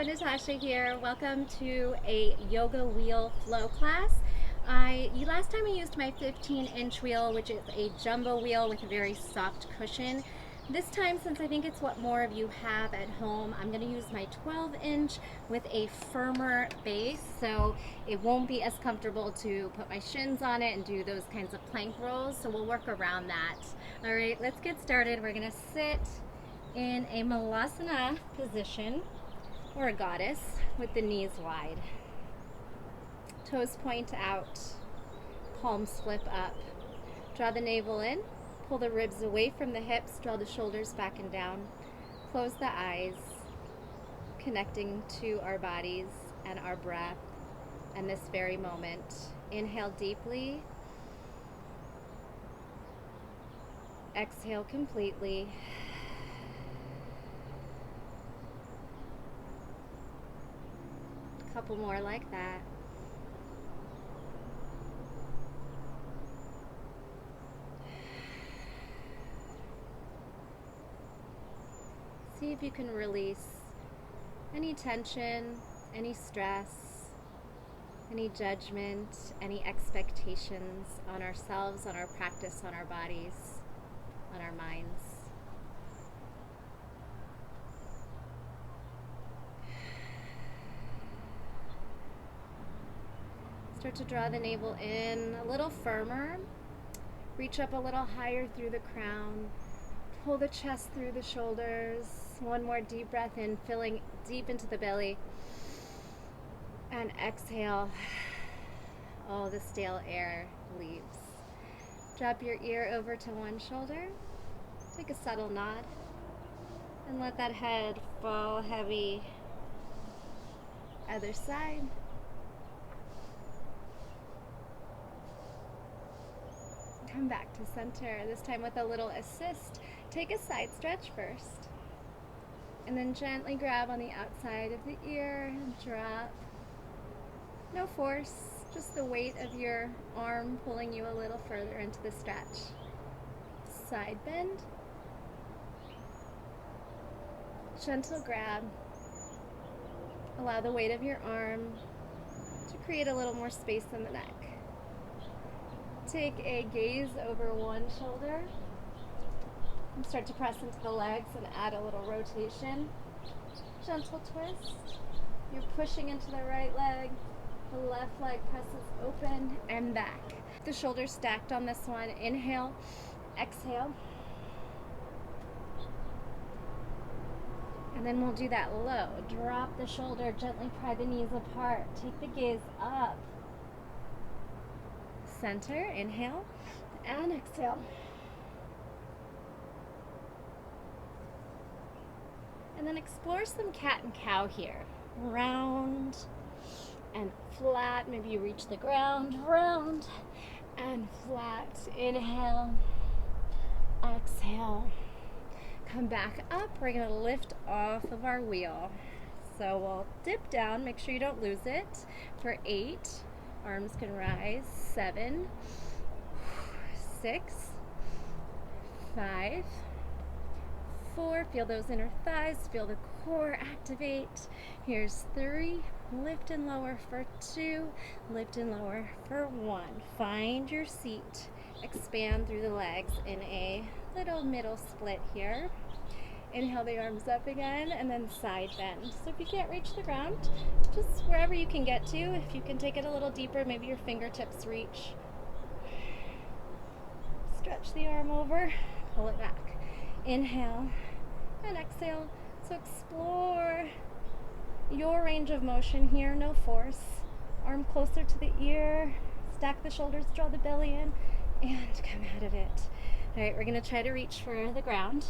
Natasha here. Welcome to a yoga wheel flow class. Last time I used my 15-inch wheel, which is a jumbo wheel with a very soft cushion. This time, since I think it's what more of you have at home, I'm going to use my 12-inch with a firmer base, so it won't be as comfortable to put my shins on it and do those kinds of plank rolls, so we'll work around that. All right, let's get started. We're going to sit in a malasana position, or a goddess, with the knees wide. Toes point out, palms flip up. Draw the navel in, pull the ribs away from the hips, draw the shoulders back and down. Close the eyes, connecting to our bodies and our breath and this very moment. Inhale deeply. Exhale completely. Couple more like that. See if you can release any tension, any stress, any judgment, any expectations on ourselves, on our practice, on our bodies, on our minds. Start to draw the navel in a little firmer. Reach up a little higher through the crown. Pull the chest through the shoulders. One more deep breath in, filling deep into the belly. And exhale. All the stale air leaves. Drop your ear over to one shoulder. Take a subtle nod. And let that head fall heavy. Other side. Come back to center, this time with a little assist. Take a side stretch first. And then gently grab on the outside of the ear and drop. No force, just the weight of your arm pulling you a little further into the stretch. Side bend. Gentle grab. Allow the weight of your arm to create a little more space in the neck. Take a gaze over one shoulder and start to press into the legs and add a little rotation. Gentle twist. You're pushing into the right leg. The left leg presses open and back. The shoulders stacked on this one. Inhale, exhale. And then we'll do that low. Drop the shoulder, gently pry the knees apart. Take the gaze up. Center, inhale, and exhale. And then explore some cat and cow here. Round and flat. Maybe you reach the ground. Round and flat. Inhale, exhale. Come back up. We're going to lift off of our wheel. So we'll dip down. Make sure you don't lose it for 8. Arms can rise. 7, 6, 5, 4. Feel those inner thighs. Feel the core activate. Here's 3. Lift and lower for 2. Lift and lower for 1. Find your seat. Expand through the legs in a little middle split here. Inhale the arms up again, and then side bend. So if you can't reach the ground, just wherever you can get to. If you can take it a little deeper, maybe your fingertips reach. Stretch the arm over, pull it back. Inhale and exhale. So explore your range of motion here, no force. Arm closer to the ear, stack the shoulders, draw the belly in, and come out of it. All right, we're gonna try to reach for the ground.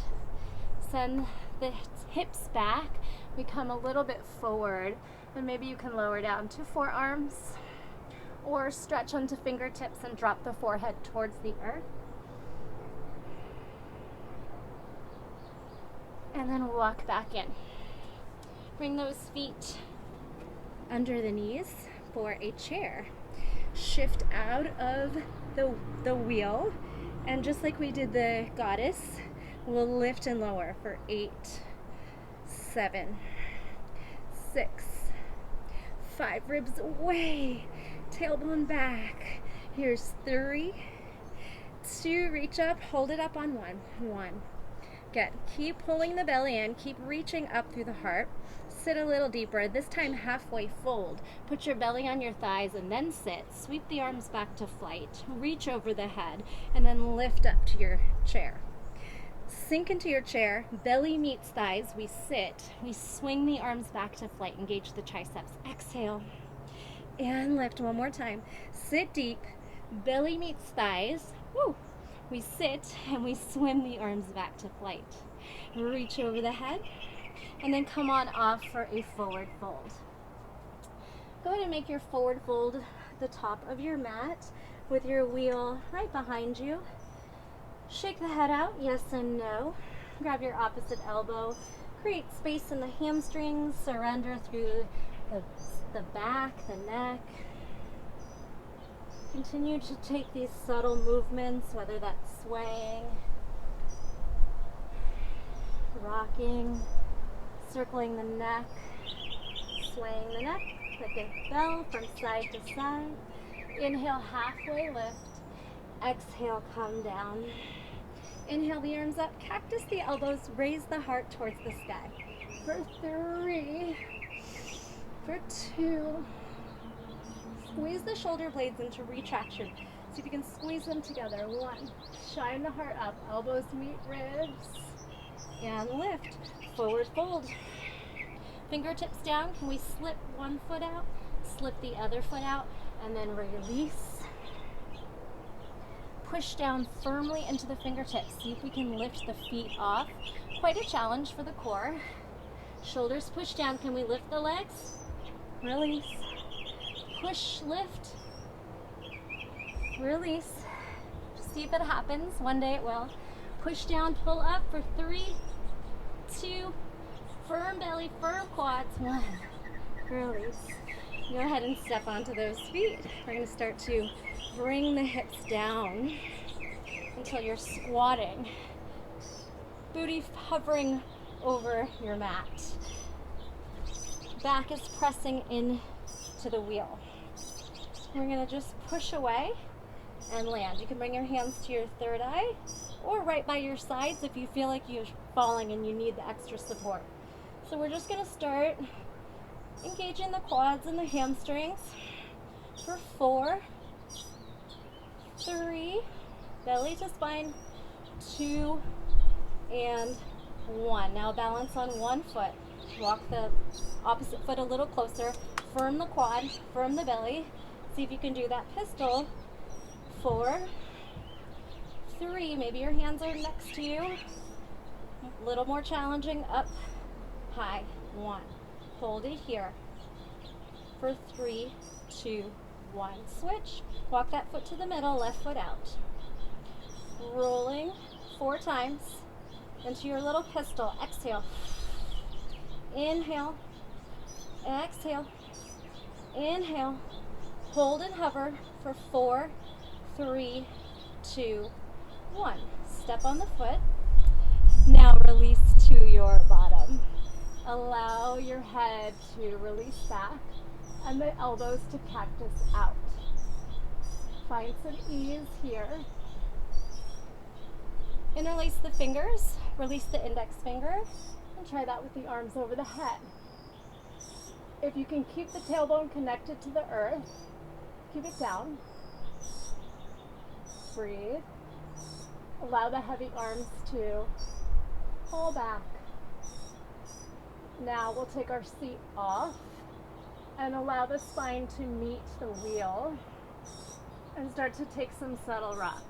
Send the hips back. We come a little bit forward, and maybe you can lower down to forearms or stretch onto fingertips and drop the forehead towards the earth. And then walk back in. Bring those feet under the knees for a chair. Shift out of the wheel, and just like we did the goddess, we'll lift and lower for 8, 7, 6, 5 ribs away, tailbone back. Here's 3, 2, reach up, hold it up on 1. Good. Keep pulling the belly in, keep reaching up through the heart. Sit a little deeper, this time halfway fold. Put your belly on your thighs and then sit. Sweep the arms back to flight. Reach over the head and then lift up to your chair. Sink into your chair, belly meets thighs, we sit. We swing the arms back to flight, engage the triceps. Exhale and lift one more time. Sit deep, belly meets thighs. Woo. We sit and we swim the arms back to flight. Reach over the head and then come on off for a forward fold. Go ahead and make your forward fold the top of your mat with your wheel right behind you. Shake the head out, yes and no. Grab your opposite elbow. Create space in the hamstrings. Surrender through the back, the neck. Continue to take these subtle movements, whether that's swaying, rocking, circling the neck, swaying the neck like a bell from side to side. Inhale, halfway lift. Exhale, come down. Inhale the arms up, cactus the elbows, raise the heart towards the sky. For 3, for 2, squeeze the shoulder blades into retraction. See if you can squeeze them together. 1, shine the heart up, elbows meet ribs, and lift. Forward fold. Fingertips down, can we slip one foot out, slip the other foot out, and then release. Push down firmly into the fingertips. See if we can lift the feet off. Quite a challenge for the core. Shoulders push down. Can we lift the legs? Release. Push, lift, release. Just see if it happens. One day it will. Push down, pull up for 3, 2, firm belly, firm quads. 1, release. Go ahead and step onto those feet. We're going to start to bring the hips down until you're squatting. Booty hovering over your mat. Back is pressing in to the wheel. We're going to just push away and land. You can bring your hands to your third eye or right by your sides if you feel like you're falling and you need the extra support. So we're just going to start engaging the quads and the hamstrings for 4, 3, belly to spine, 2, and 1. Now balance on one foot. Walk the opposite foot a little closer. Firm the quad, firm the belly. See if you can do that pistol. 4, 3, maybe your hands are next to you. A little more challenging, up, high, 1. Hold it here for 3, 2, 1. Switch, walk that foot to the middle, left foot out. Rolling 4 times into your little pistol. Exhale, inhale, exhale, inhale. Hold and hover for 4, 3, 2, 1. Step on the foot. Now release to your bottom. Allow your head to release back and the elbows to cactus out. Find some ease here. Interlace the fingers, release the index finger, and try that with the arms over the head. If you can keep the tailbone connected to the earth, keep it down. Breathe. Allow the heavy arms to pull back. Now we'll take our seat off and allow the spine to meet the wheel and start to take some subtle rocks.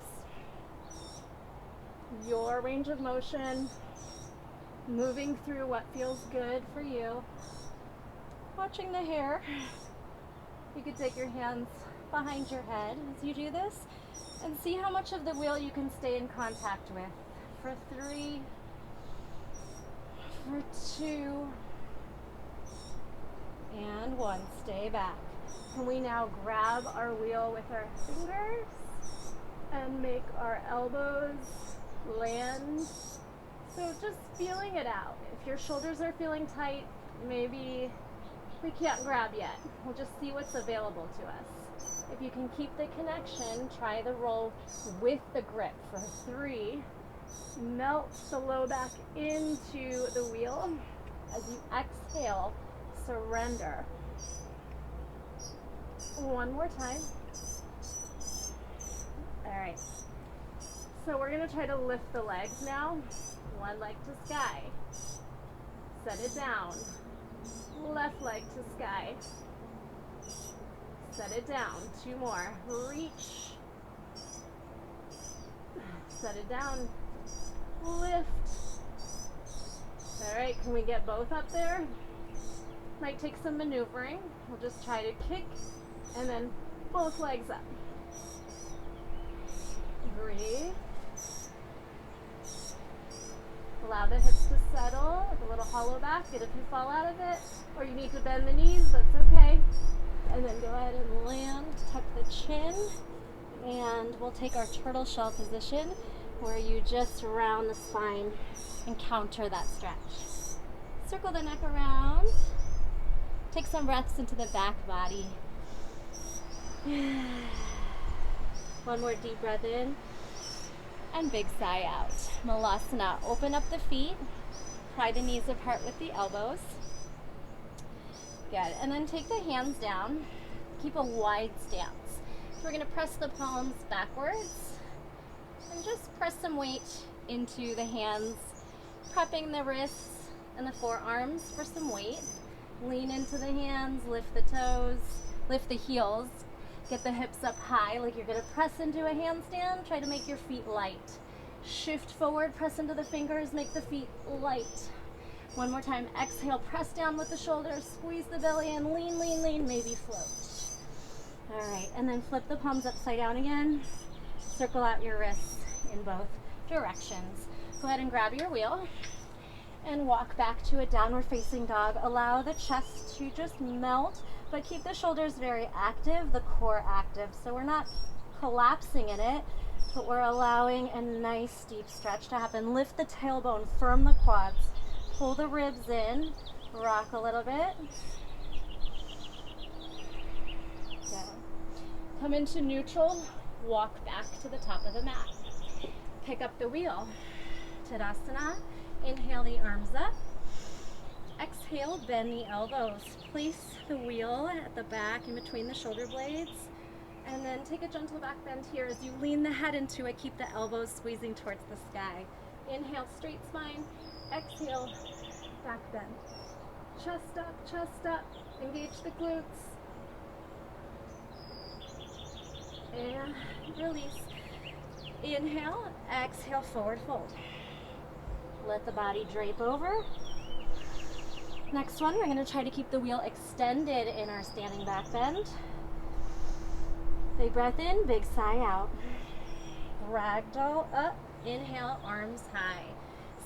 Your range of motion, moving through what feels good for you. Watching the hair. You could take your hands behind your head as you do this and see how much of the wheel you can stay in contact with. For 3, for 2, and 1. Stay back. And we now grab our wheel with our fingers and make our elbows land. So just feeling it out. If your shoulders are feeling tight, maybe We can't grab yet. We'll just see what's available to us. If you can keep the connection, try the roll with the grip for 3. Melt the low back into the wheel. As you exhale, surrender. 1 more time. All right. So we're gonna try to lift the legs now. 1 leg to sky. Set it down. Left leg to sky. Set it down. 2 more. Reach. Set it down. Lift. All right, can we get both up there? Might take some maneuvering. We'll just try to kick and then both legs up. Breathe. Allow the hips to settle with a little hollow back. And if you fall out of it or you need to bend the knees, that's okay. And then go ahead and land, tuck the chin, and we'll take our turtle shell position where you just round the spine and counter that stretch. Circle the neck around. Take some breaths into the back body. 1 more deep breath in. And big sigh out. Malasana. Open up the feet. Pry the knees apart with the elbows. Good. And then take the hands down. Keep a wide stance. We're going to press the palms backwards. And just press some weight into the hands. Prepping the wrists and the forearms for some weight. Lean into the hands. Lift the toes. Lift the heels. Get the hips up high like you're going to press into a handstand. Try to make your feet light. Shift forward, press into the fingers, make the feet light. 1 more time. Exhale, press down with the shoulders, squeeze the belly in, lean, lean, lean, maybe float. All right, and then flip the palms upside down again. Circle out your wrists in both directions. Go ahead and grab your wheel and walk back to a downward facing dog. Allow the chest to just melt, but keep the shoulders very active, the core active. So we're not collapsing in it, but we're allowing a nice deep stretch to happen. Lift the tailbone, firm the quads, pull the ribs in, rock a little bit. Good. Come into neutral, walk back to the top of the mat. Pick up the wheel. Tadasana. Inhale the arms up. Exhale, bend the elbows. Place the wheel at the back in between the shoulder blades. And then take a gentle back bend here as you lean the head into it. Keep the elbows squeezing towards the sky. Inhale, straight spine. Exhale, back bend. Chest up, chest up. Engage the glutes. And release. Inhale, exhale, forward fold. Let the body drape over. Next one, we're going to try to keep the wheel extended in our standing back bend. Big breath in, big sigh out. Ragdoll up, inhale, arms high.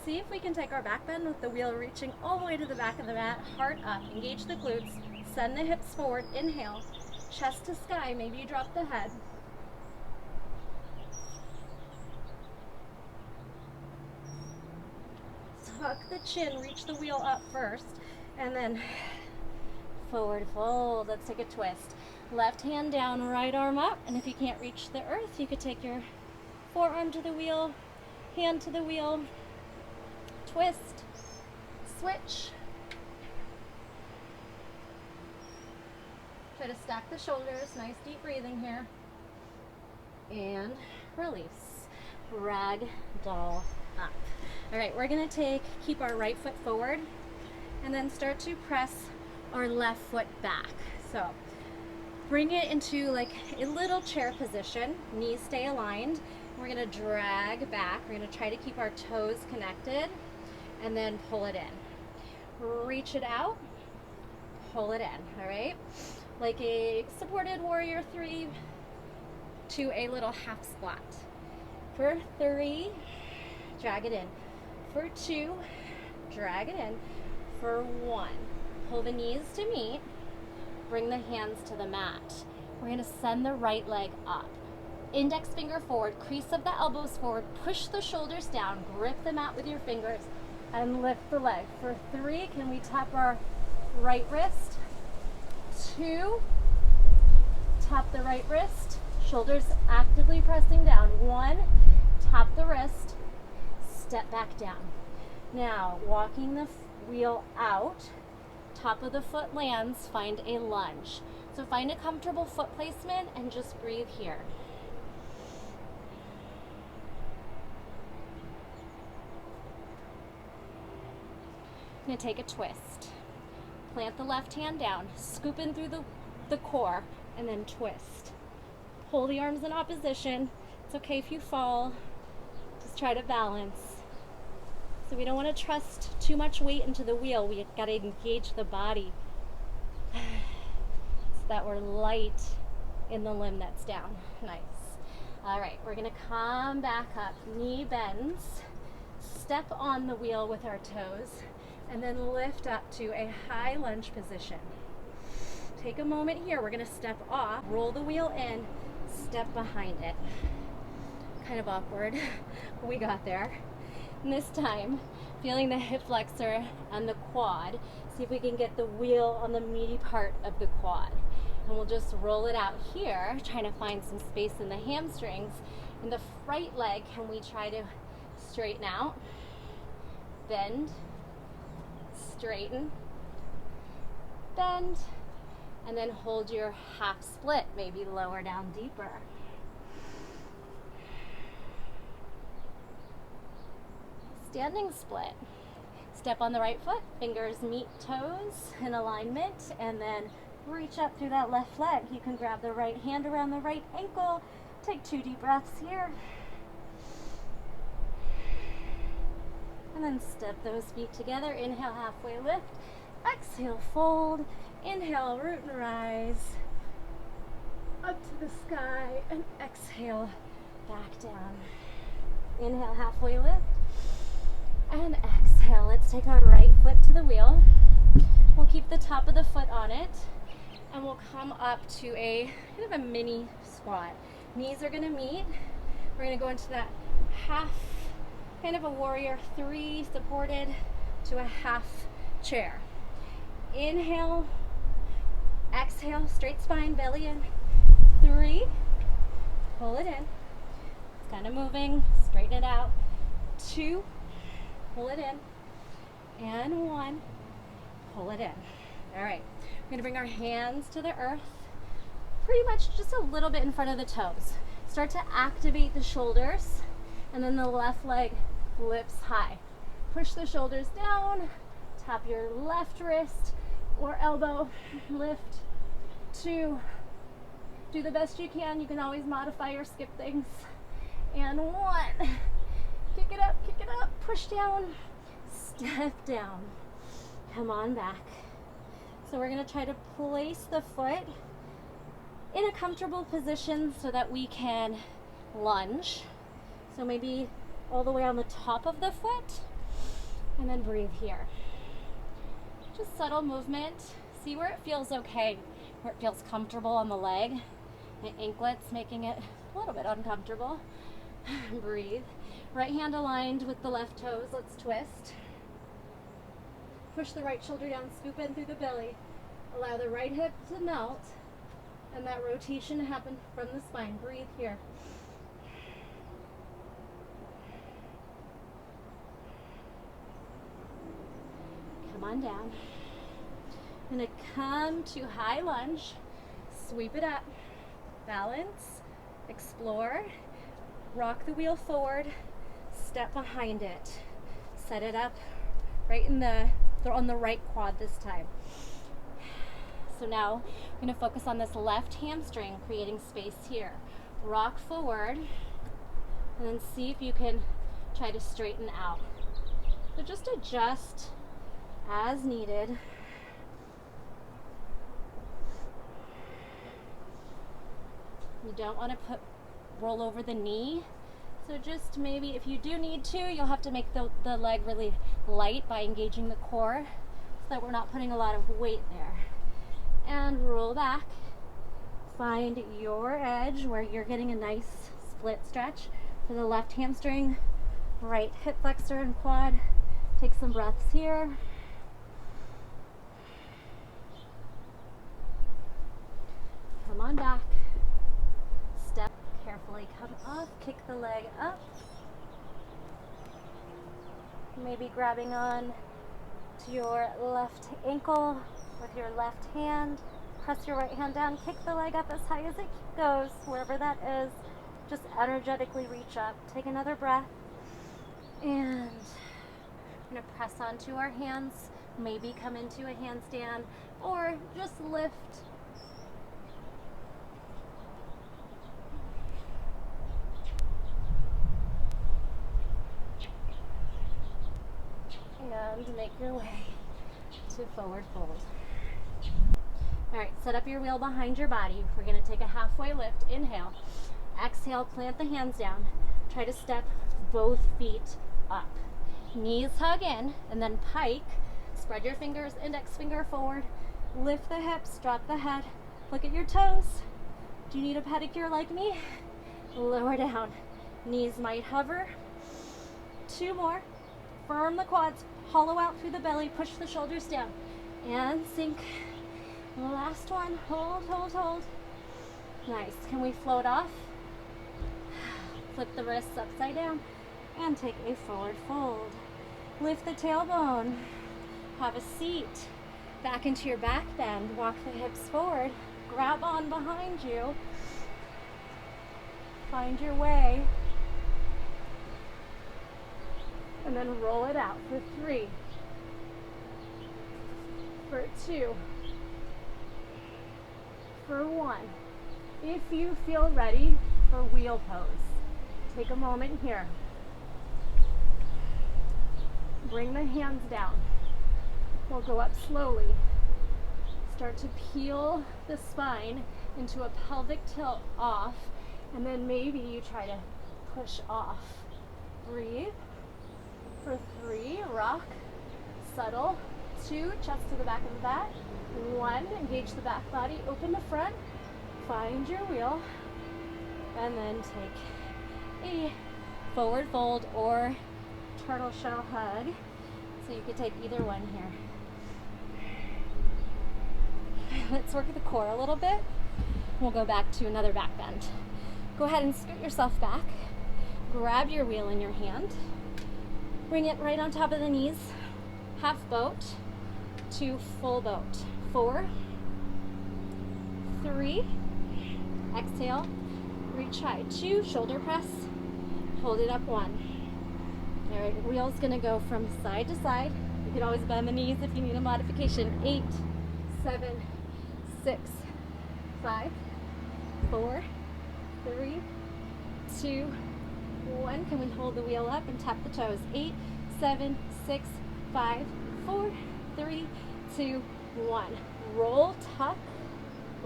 See if we can take our back bend with the wheel reaching all the way to the back of the mat, heart up, engage the glutes, send the hips forward, inhale, chest to sky, maybe you drop the head. Tuck the chin, reach the wheel up first, and then forward fold. Let's take a twist. Left hand down, right arm up, and if you can't reach the earth, you could take your forearm to the wheel, hand to the wheel, twist, switch. Try to stack the shoulders, nice deep breathing here, and release. Ragdoll up. All right, we're gonna keep our right foot forward and then start to press our left foot back. So bring it into like a little chair position, knees stay aligned. We're gonna drag back. We're gonna try to keep our toes connected and then pull it in. Reach it out, pull it in, all right? Like a supported warrior 3 to a little half squat. For 3, drag it in. For 2, drag it in. For 1, pull the knees to meet. Bring the hands to the mat. We're gonna send the right leg up. Index finger forward, crease of the elbows forward, push the shoulders down, grip the mat with your fingers, and lift the leg. For 3, can we tap our right wrist 2, tap the right wrist, shoulders actively pressing down. 1, tap the wrist, step back down. Now, walking the wheel out, top of the foot lands, find a lunge. So find a comfortable foot placement and just breathe here. I'm gonna take a twist. Plant the left hand down, scoop in through the core, and then twist. Pull the arms in opposition. It's okay if you fall. Just try to balance. So we don't want to trust too much weight into the wheel. We got to engage the body so that we're light in the limb that's down. Nice. All right, we're going to come back up. Knee bends. Step on the wheel with our toes, and then lift up to a high lunge position. Take a moment here. We're going to step off, roll the wheel in, step behind it. Kind of awkward, but we got there. And this time, feeling the hip flexor and the quad. See if we can get the wheel on the meaty part of the quad. And we'll just roll it out here, trying to find some space in the hamstrings. In the right leg, can we try to straighten out, bend, straighten, bend, and then hold your half split, maybe lower down deeper. Standing split. Step on the right foot, fingers meet toes in alignment, and then reach up through that left leg. You can grab the right hand around the right ankle. Take 2 deep breaths here. And then step those feet together. Inhale, halfway lift. Exhale, fold. Inhale, root and rise. Up to the sky, and exhale, back down. Inhale, halfway lift. And exhale. Let's take our right foot to the wheel. We'll keep the top of the foot on it, and we'll come up to a kind of a mini squat. Knees are going to meet. We're going to go into that half, kind of a warrior 3, supported to a half chair. Inhale, exhale, straight spine, belly in. 3, pull it in. It's kind of moving, straighten it out. 2, pull it in. And 1, pull it in. All right, we're gonna bring our hands to the earth, pretty much just a little bit in front of the toes. Start to activate the shoulders, and then the left leg lifts high. Push the shoulders down, tap your left wrist or elbow, lift. 2, do the best you can. You can always modify or skip things. And 1, kick it up, push down, step down, come on back. So we're gonna try to place the foot in a comfortable position so that we can lunge. So maybe all the way on the top of the foot, and then breathe here. Just subtle movement. See where it feels okay, where it feels comfortable on the leg. My anklets making it a little bit uncomfortable. Breathe. Right hand aligned with the left toes. Let's twist. Push the right shoulder down, scoop in through the belly. Allow the right hip to melt and that rotation to happen from the spine. Breathe here. Come on down. I'm going to come to high lunge, sweep it up, balance, explore, rock the wheel forward, step behind it, set it up right in on the right quad this time. So now I'm going to focus on this left hamstring, creating space here. Rock forward, and then see if you can try to straighten out. So just adjust as needed. You don't want to roll over the knee. So just maybe if you do need to, you'll have to make the leg really light by engaging the core so that we're not putting a lot of weight there. And roll back. Find your edge where you're getting a nice split stretch for the left hamstring, right hip flexor and quad. Take some breaths here. kick the leg up. Maybe grabbing on to your left ankle with your left hand. Press your right hand down, kick the leg up as high as it goes, wherever that is. Just energetically reach up. Take another breath. And we're going to press onto our hands, maybe come into a handstand, or just lift. And make your way to forward fold. All right, set up your wheel behind your body. We're going to take a halfway lift. Inhale. Exhale, plant the hands down. Try to step both feet up. Knees hug in, and then pike. Spread your fingers, index finger forward. Lift the hips, drop the head. Look at your toes. Do you need a pedicure like me? Lower down. Knees might hover. 2 more. Firm the quads. Hollow out through the belly. Push the shoulders down. And sink. Last one. Hold, hold, hold. Nice. Can we float off? Flip the wrists upside down and take a forward fold. Lift the tailbone. Have a seat. Back into your back bend. Walk the hips forward. Grab on behind you. Find your way. And then roll it out for 3, for 2, for 1. If you feel ready for wheel pose, take a moment here. Bring the hands down. We'll go up slowly. Start to peel the spine into a pelvic tilt off, and then maybe you try to push off. Breathe. For 3, rock, settle. 2, chest to the back of the back. 1, engage the back body, open the front, find your wheel, and then take a forward fold or turtle shell hug. So you could take either one here. Let's work the core a little bit. We'll go back to another back bend. Go ahead and scoot yourself back. Grab your wheel in your hand. Bring it right on top of the knees. Half boat to full boat. 4, 3, exhale, reach high. 2, shoulder press, hold it up. 1. All right, wheel's gonna go from side to side. You can always bend the knees if you need a modification. 8, 7, 6, 5, 4, 3, 2, 1. Can we hold the wheel up and tap the toes? 8, 7, 6, 5, 4, 3, 2, 1. Roll, tuck,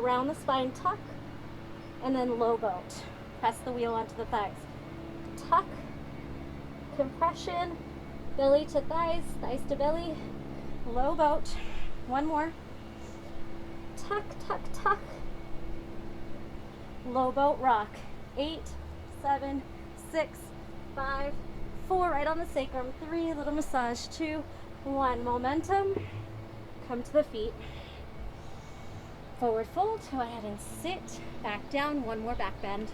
around the spine, tuck, and then low boat. Press the wheel onto the thighs. Tuck, compression, belly to thighs, thighs to belly, low boat. 1 more. Tuck, tuck, tuck. Low boat rock. 8, 7, 6, 5, 4, right on the sacrum. 3, little massage. 2, 1. Momentum. Come to the feet. Forward fold. Go ahead and sit. Back down. 1 more back bend.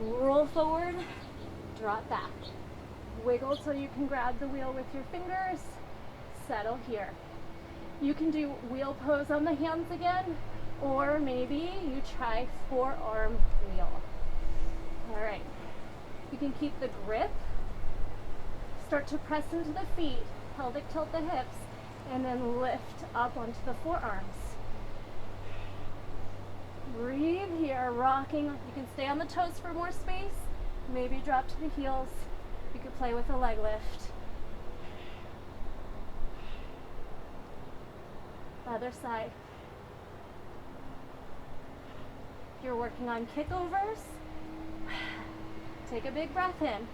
Roll forward. Drop back. Wiggle till you can grab the wheel with your fingers. Settle here. You can do wheel pose on the hands again, or maybe you try forearm wheel. All right. You can keep the grip. Start to press into the feet. Pelvic tilt the hips, and then lift up onto the forearms. Breathe here, rocking. You can stay on the toes for more space. Maybe drop to the heels. You could play with a leg lift. Other side. If you're working on kickovers, take a big breath in.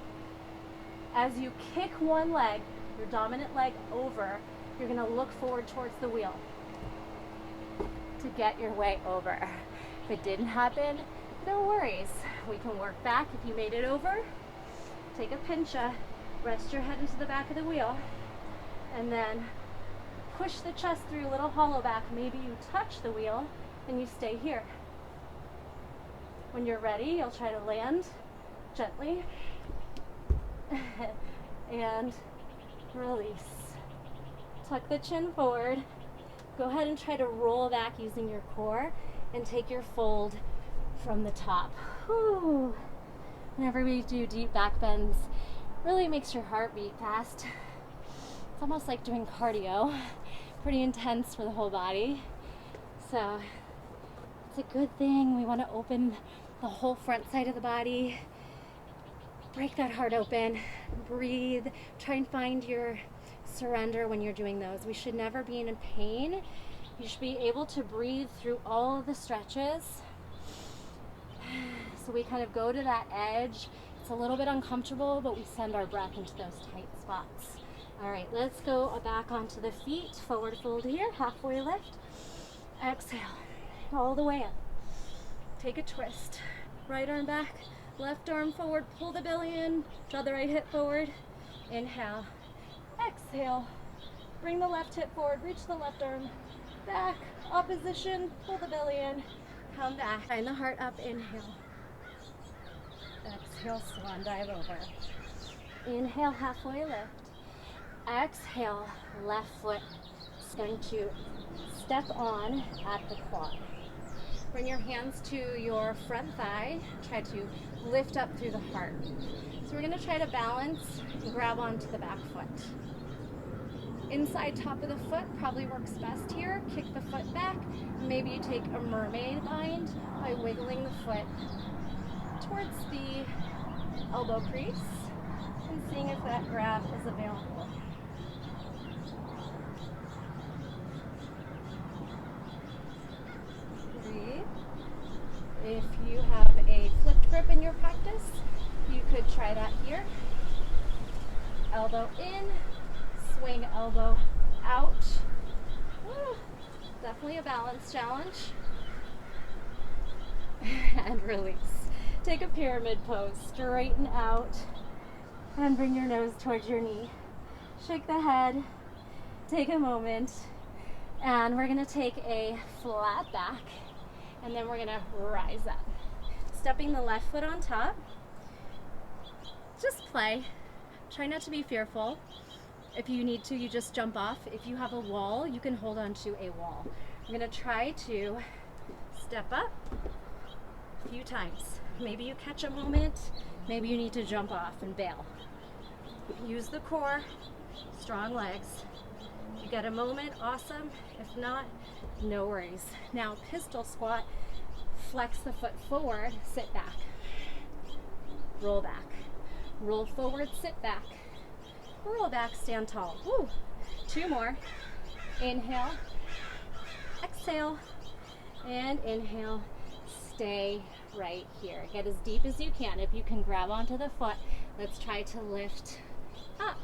As you kick one leg, your dominant leg over, you're going to look forward towards the wheel to get your way over. If it didn't happen, no worries. We can work back. If you made it over, take a pincha, rest your head into the back of the wheel, and then push the chest through, a little hollow back. Maybe you touch the wheel and you stay here. When you're ready, you'll try to land gently, and release. Tuck the chin forward. Go ahead and try to roll back using your core and take your fold from the top. Whew. Whenever we do deep back bends, really makes your heart beat fast. It's almost like doing cardio. Pretty intense for the whole body. So it's a good thing. We want to open the whole front side of the body. Break that heart open. Breathe. Try and find your surrender when you're doing those. We should never be in pain. You should be able to breathe through all of the stretches. So we kind of go to that edge. It's a little bit uncomfortable, but we send our breath into those tight spots. All right, let's go back onto the feet. Forward fold here, halfway lift. Exhale, all the way up. Take a twist. Right arm back, left arm forward, pull the belly in, draw the right hip forward. Inhale, exhale. Bring the left hip forward, reach the left arm back, opposition, pull the belly in, come back. Find the heart up, inhale. Exhale, swan dive over. Inhale, halfway lift. Exhale, left foot is going to step on at the quad. Bring your hands to your front thigh. Try to lift up through the heart. So we're going to try to balance and grab onto the back foot. Inside top of the foot probably works best here. Kick the foot back. Maybe you take a mermaid bind by wiggling the foot towards the elbow crease and seeing if that grab is available. Breathe. If you have a flipped grip in your practice, you could try that here. Elbow in, swing elbow out. Woo. Definitely a balance challenge. And release. Take a pyramid pose, straighten out, and bring your nose towards your knee. Shake the head, take a moment, and we're gonna take a flat back, and then we're gonna rise up. Stepping the left foot on top. Just play. Try not to be fearful. If you need to, you just jump off. If you have a wall, you can hold on to a wall. We're gonna try to step up a few times. Maybe you catch a moment, maybe you need to jump off and bail. Use the core, strong legs. If you get a moment, awesome. If not, no worries. Now, pistol squat, flex the foot forward, sit back. Roll back. Roll forward, sit back. Roll back, stand tall. Woo. 2 more. Inhale, exhale, and inhale. Stay right here. Get as deep as you can. If you can grab onto the foot, let's try to lift up.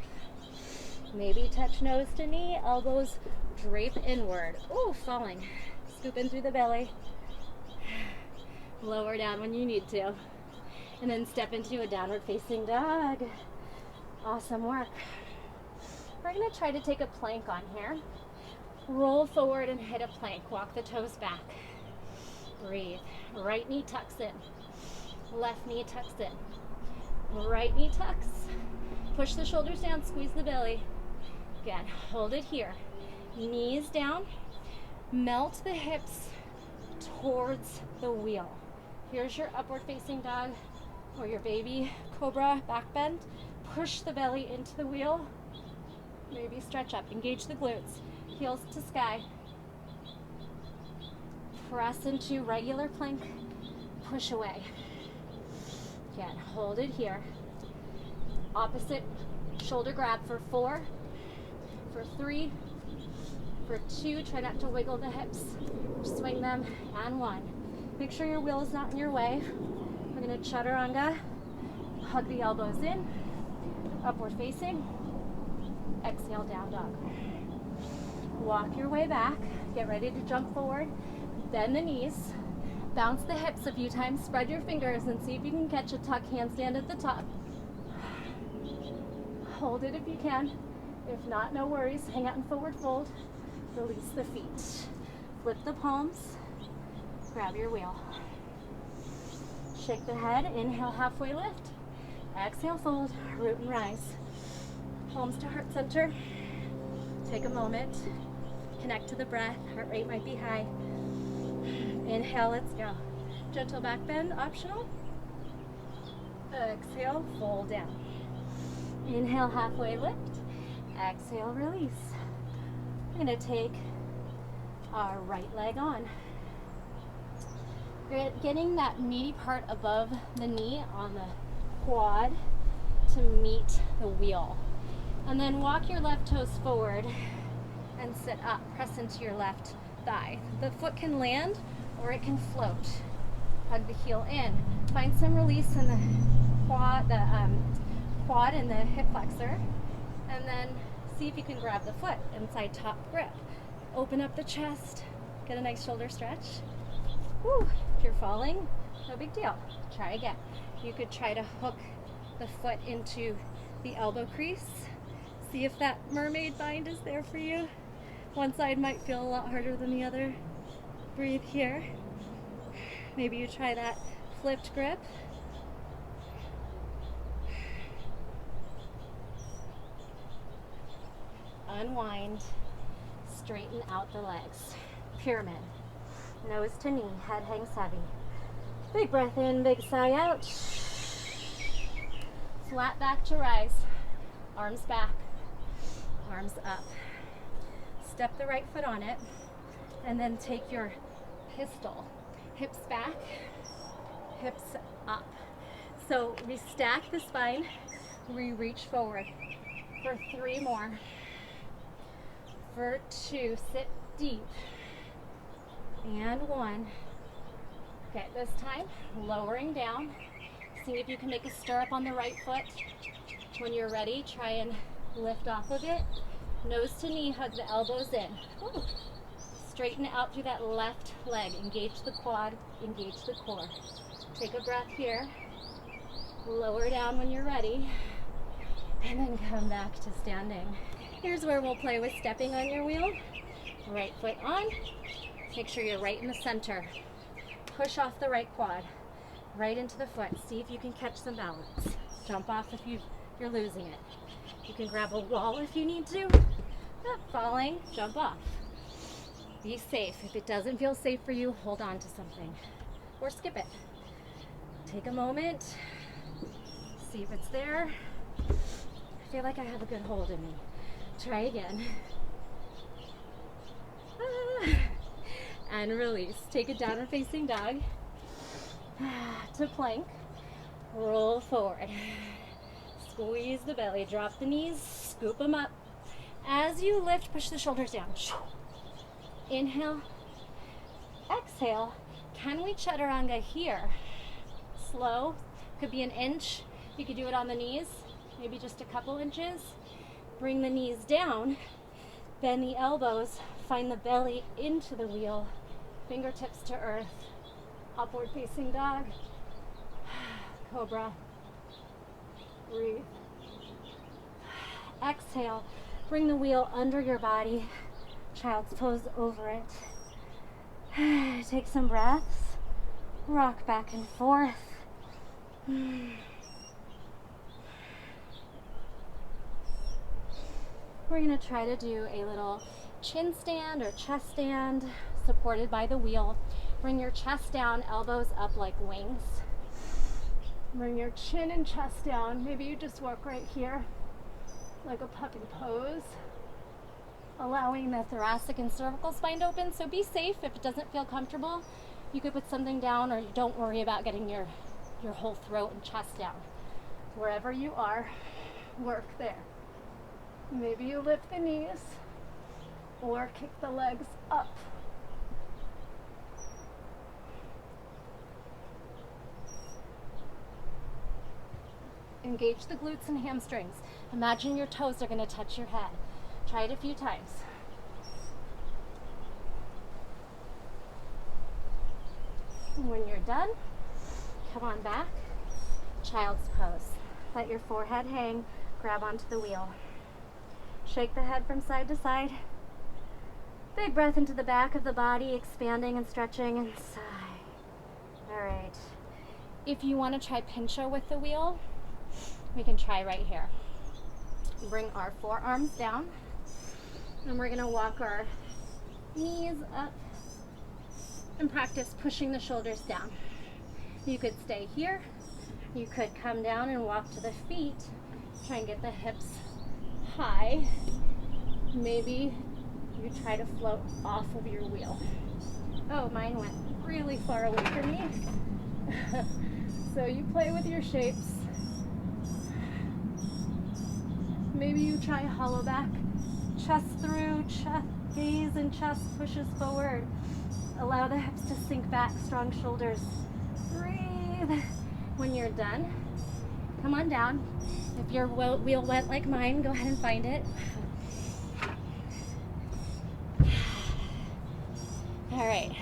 Maybe touch nose to knee, elbows drape inward. Ooh, falling. Scoop in through the belly. Lower down when you need to. And then step into a downward facing dog. Awesome work. We're gonna try to take a plank on here. Roll forward and hit a plank. Walk the toes back. Breathe. Right knee tucks in. Left knee tucks in. Right knee tucks. Push the shoulders down, squeeze the belly. Again, hold it here. Knees down. Melt the hips towards the wheel. Here's your upward facing dog or your baby cobra back bend. Push the belly into the wheel. Maybe stretch up. Engage the glutes. Heels to sky. Press into regular plank, push away. Again, hold it here. Opposite shoulder grab for 4, for 3, for 2. Try not to wiggle the hips. Swing them, and 1. Make sure your wheel is not in your way. We're gonna chaturanga. Hug the elbows in, upward facing. Exhale, down dog. Walk your way back. Get ready to jump forward. Bend the knees, bounce the hips a few times, spread your fingers and see if you can catch a tuck handstand at the top. Hold it if you can. If not, no worries. Hang out in forward fold. Release the feet. Flip the palms. Grab your wheel. Shake the head. Inhale, halfway lift. Exhale, fold, root and rise. Palms to heart center. Take a moment. Connect to the breath. Heart rate might be high. Inhale, let's go. Gentle back bend, optional. Exhale, fold down. Inhale, halfway lift. Exhale, release. We're going to take our right leg on. Getting that meaty part above the knee on the quad to meet the wheel. And then walk your left toes forward and sit up. Press into your left thigh. The foot can land or it can float. Hug the heel in. Find some release in the quad and the hip flexor. And then see if you can grab the foot inside top grip. Open up the chest. Get a nice shoulder stretch. Woo. If you're falling, no big deal. Try again. You could try to hook the foot into the elbow crease. See if that mermaid bind is there for you. One side might feel a lot harder than the other. Breathe here. Maybe you try that flipped grip. Unwind. Straighten out the legs. Pyramid. Nose to knee, head hangs heavy. Big breath in, big sigh out. Flat back to rise. Arms back, arms up. Step the right foot on it, and then take your pistol. Hips back, hips up. So we stack the spine, we reach forward. For 3 more. For 2, sit deep. And 1. Okay, this time, lowering down. See if you can make a stirrup on the right foot. When you're ready, try and lift off of it. Nose to knee, hug the elbows in. Woo. Straighten out through that left leg. Engage the quad, engage the core. Take a breath here. Lower down when you're ready. And then come back to standing. Here's where we'll play with stepping on your wheel. Right foot on. Make sure you're right in the center. Push off the right quad, right into the foot. See if you can catch some balance. Jump off if you're losing it. You can grab a wall if you need to. Not falling, jump off. Be safe. If it doesn't feel safe for you, hold on to something or skip it. Take a moment, see if it's there. I feel like I have a good hold in me. Try again. And release. Take a downward facing dog to plank. Roll forward. Squeeze the belly. Drop the knees. Scoop them up. As you lift, push the shoulders down. Inhale. Exhale. Can we chaturanga here? Slow. Could be an inch. You could do it on the knees. Maybe just a couple inches. Bring the knees down. Bend the elbows. Find the belly into the wheel. Fingertips to earth. Upward facing dog. Cobra. Breathe. Exhale. Bring the wheel under your body. Child's pose over it. Take some breaths. Rock back and forth. We're going to try to do a little chin stand or chest stand supported by the wheel. Bring your chest down, elbows up like wings. Bring your chin and chest down. Maybe you just work right here like a puppy pose, allowing the thoracic and cervical spine to open. So be safe. If it doesn't feel comfortable, you could put something down, or don't worry about getting your whole throat and chest down. Wherever you are, work there. Maybe you lift the knees or kick the legs up. Engage the glutes and hamstrings. Imagine your toes are going to touch your head. Try it a few times. When you're done, come on back. Child's pose. Let your forehead hang. Grab onto the wheel. Shake the head from side to side. Big breath into the back of the body, expanding and stretching, and sigh. All right. If you want to try pincho with the wheel, We can try right here. Bring our forearms down, and we're gonna walk our knees up and practice pushing the shoulders down. You could stay here. You could come down and walk to the feet. Try and get the hips high. Maybe you try to float off of your wheel. Oh, mine went really far away from me. So you play with your shapes. Maybe you try hollow back, chest through, chest, gaze and chest pushes forward. Allow the hips to sink back, strong shoulders. Breathe. When you're done, come on down. If your wheel went like mine, go ahead and find it. All right,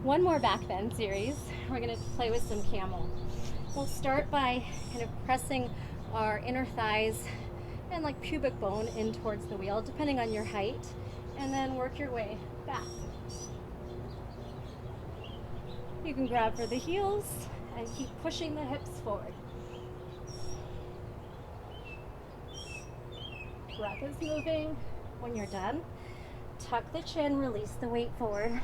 one more back bend series. We're gonna play with some camel. We'll start by kind of pressing our inner thighs and like pubic bone in towards the wheel, depending on your height, and then work your way back. You can grab for the heels and keep pushing the hips forward. Breath is moving. When you're done, tuck the chin, release the weight forward.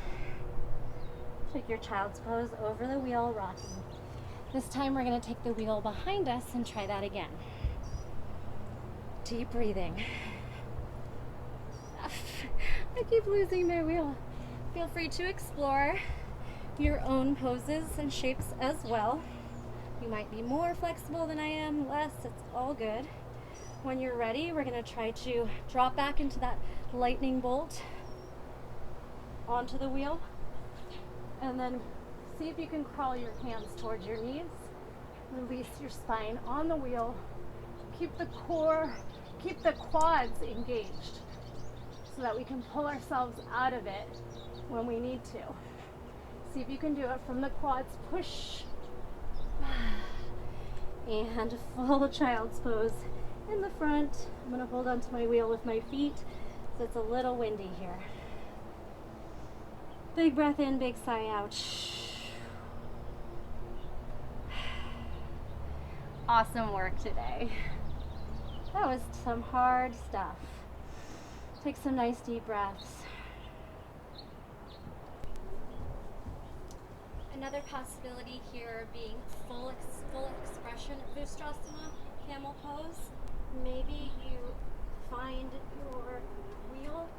Take your child's pose over the wheel, rocking. This time we're going to take the wheel behind us and try that again. Deep breathing. I keep losing my wheel. Feel free to explore your own poses and shapes as well. You might be more flexible than I am, less, it's all good. When you're ready, we're going to try to drop back into that lightning bolt onto the wheel, and then see if you can crawl your hands towards your knees. Release your spine on the wheel. Keep the core, keep the quads engaged so that we can pull ourselves out of it when we need to. See if you can do it from the quads. Push. And full child's pose in the front. I'm going to hold onto my wheel with my feet so it's a little windy here. Big breath in, big sigh out. Awesome work today. That was some hard stuff. Take some nice deep breaths. Another possibility here being full expression Vustrasana, camel pose. Maybe you find your wheel.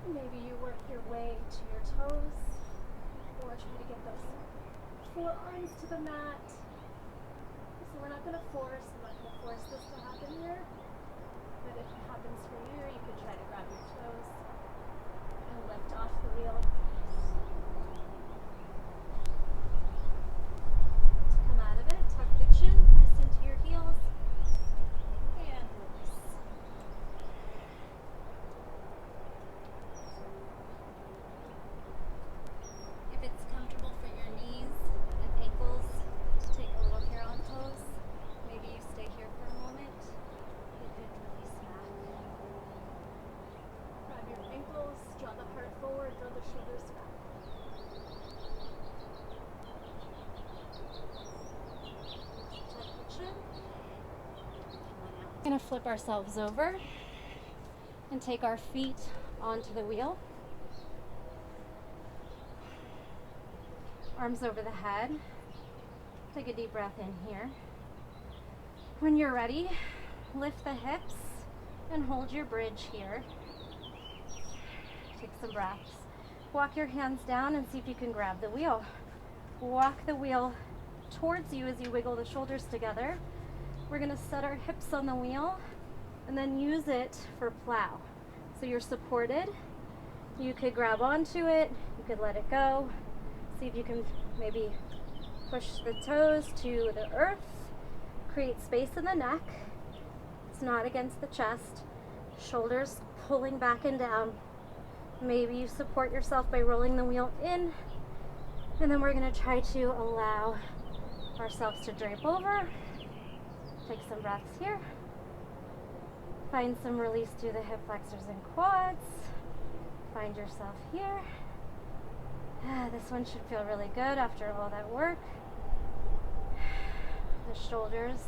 Maybe you work your way to your toes, or try to get those forearms to the mat. So we're not going to force this to happen here, but if it happens for you, you could try to grab your toes and lift off the wheel. To come out of it, tuck the chin, press into your heels, and release. If it's comfortable for your knees and ankles to take a little here on pose, maybe you stay here for a moment. You could release back. Grab your ankles, draw the heart forward, draw the shoulders back. Tuck the chin. We're going to flip ourselves over and take our feet onto the wheel. Arms over the head. Take a deep breath in here. When you're ready, lift the hips and hold your bridge here. Take some breaths. Walk your hands down and see if you can grab the wheel. Walk the wheel towards you as you wiggle the shoulders together. We're going to set our hips on the wheel and then use it for plow. So you're supported. You could grab onto it. You could let it go. See if you can maybe push the toes to the earth. Create space in the neck. It's not against the chest. Shoulders pulling back and down. Maybe you support yourself by rolling the wheel in. And then we're going to try to allow ourselves to drape over. Take some breaths here. Find some release through the hip flexors and quads. Find yourself here. This one should feel really good after all that work. The shoulders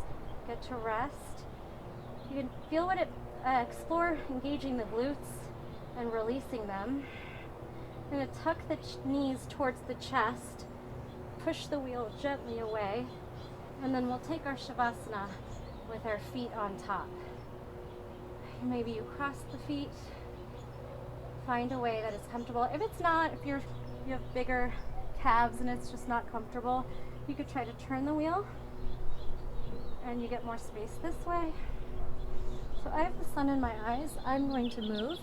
get to rest. You can feel what it, explore engaging the glutes and releasing them. I'm going to tuck the knees towards the chest, push the wheel gently away, and then we'll take our Shavasana with our feet on top. Maybe you cross the feet, find a way that is comfortable. If it's not, if you have bigger calves and it's just not comfortable, you could try to turn the wheel and you get more space this way. So I have the sun in my eyes. I'm going to move.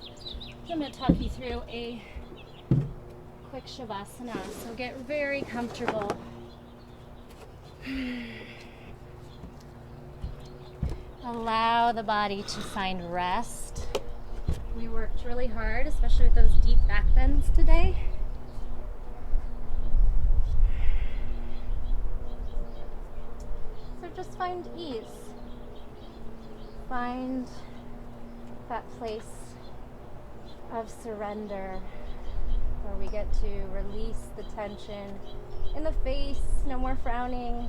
I'm going to talk you through a quick Shavasana. So get very comfortable. Allow the body to find rest. We worked really hard, especially with those deep back bends today. So just find ease. Find that place of surrender where we get to release the tension in the face, no more frowning,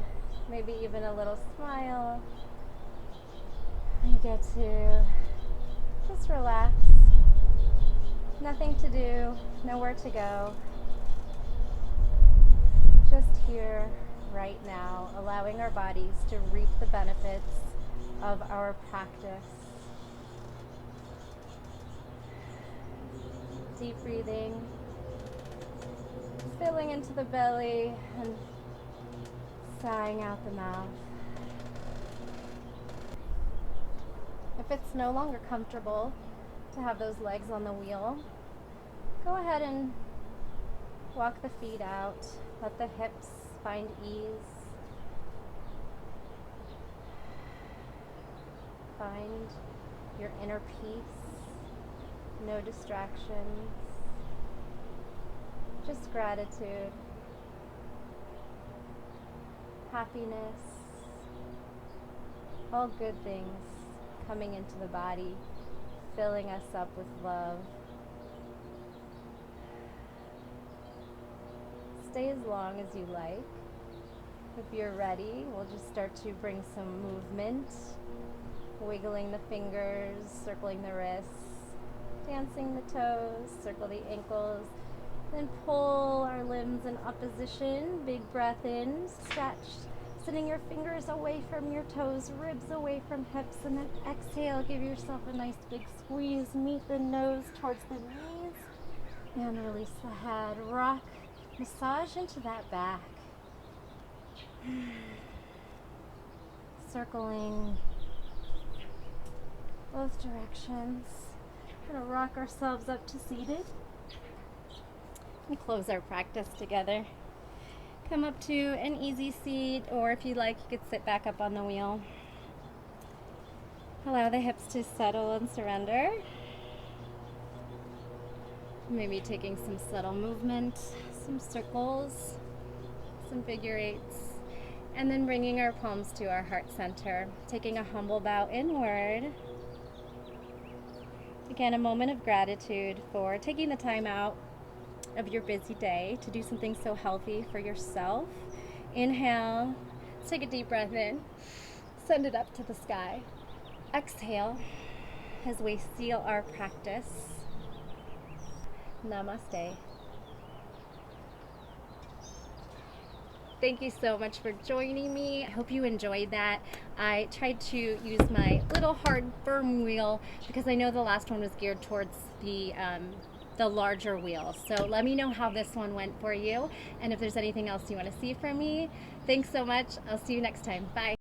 maybe even a little smile. You get to just relax, nothing to do, nowhere to go, just here, right now, allowing our bodies to reap the benefits of our practice. Deep breathing, filling into the belly and sighing out the mouth. If it's no longer comfortable to have those legs on the wheel, go ahead and walk the feet out. Let the hips find ease. Find your inner peace. No distractions. Just gratitude. Happiness. All good things coming into the body, filling us up with love. Stay as long as you like. If you're ready, we'll just start to bring some movement, wiggling the fingers, circling the wrists, dancing the toes, circle the ankles, then pull our limbs in opposition. Big breath in, stretch. Sending your fingers away from your toes, ribs away from hips, and then exhale, give yourself a nice big squeeze, meet the nose towards the knees, and release the head. Rock, massage into that back. Circling both directions. We're going to rock ourselves up to seated and close our practice together. Come up to an easy seat, or if you like, you could sit back up on the wheel. Allow the hips to settle and surrender. Maybe taking some subtle movement, some circles, some figure eights, and then bringing our palms to our heart center, taking a humble bow inward. Again, a moment of gratitude for taking the time out of your busy day to do something so healthy for yourself. Inhale, let's take a deep breath in, send it up to the sky. Exhale as we seal our practice. Namaste. Thank you so much for joining me. I hope you enjoyed that. I tried to use my little hard firm wheel because I know the last one was geared towards the larger wheel. So let me know how this one went for you, and if there's anything else you want to see from me. Thanks so much. I'll see you next time. Bye.